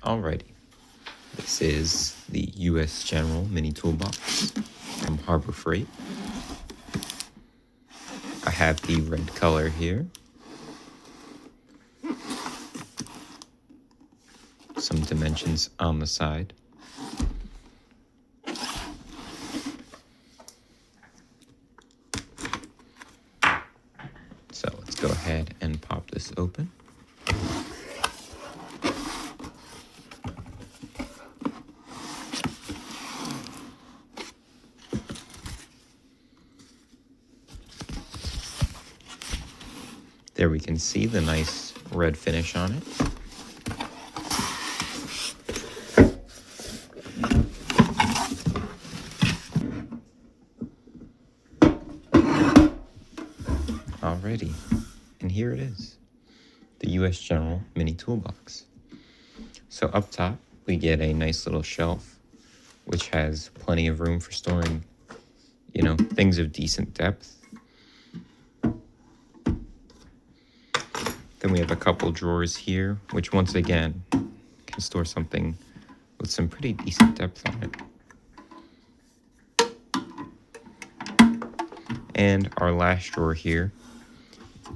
Alrighty, this is the U.S. General Mini Toolbox from Harbor Freight. I have the red color here. Some dimensions on the side. So let's go ahead and pop this open. There we can see the nice red finish on it. Alrighty, and here it is, the U.S. General Mini Toolbox. So up top, we get a nice little shelf, which has plenty of room for storing, things of decent depth. Then we have a couple drawers here, which once again can store something with some pretty decent depth on it. And our last drawer here,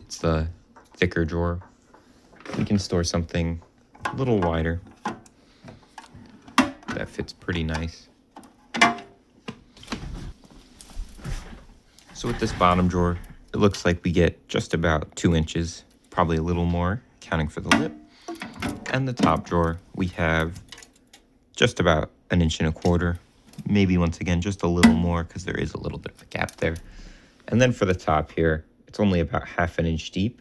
it's the thicker drawer. We can store something a little wider. That fits pretty nice. So with this bottom drawer, it looks like we get just about 2 inches. Probably a little more, counting for the lip. And the top drawer, we have just about 1.25 inches. Maybe once again, just a little more because there is a little bit of a gap there. And then for the top here, it's only about 1/2 inch deep,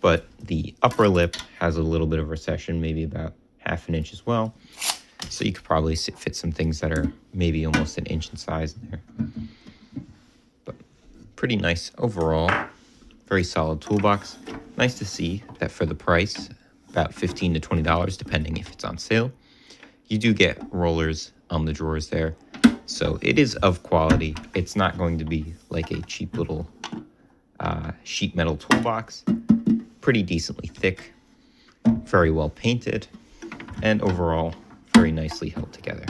but the upper lip has a little bit of recession, maybe about 1/2 inch as well. So you could probably fit some things that are maybe almost 1 inch in size in there. But pretty nice overall. Very solid toolbox. Nice to see that for the price, about $15 to $20, depending if it's on sale. You do get rollers on the drawers there. So it is of quality. It's not going to be like a cheap little sheet metal toolbox. Pretty decently thick, very well painted, and overall very nicely held together.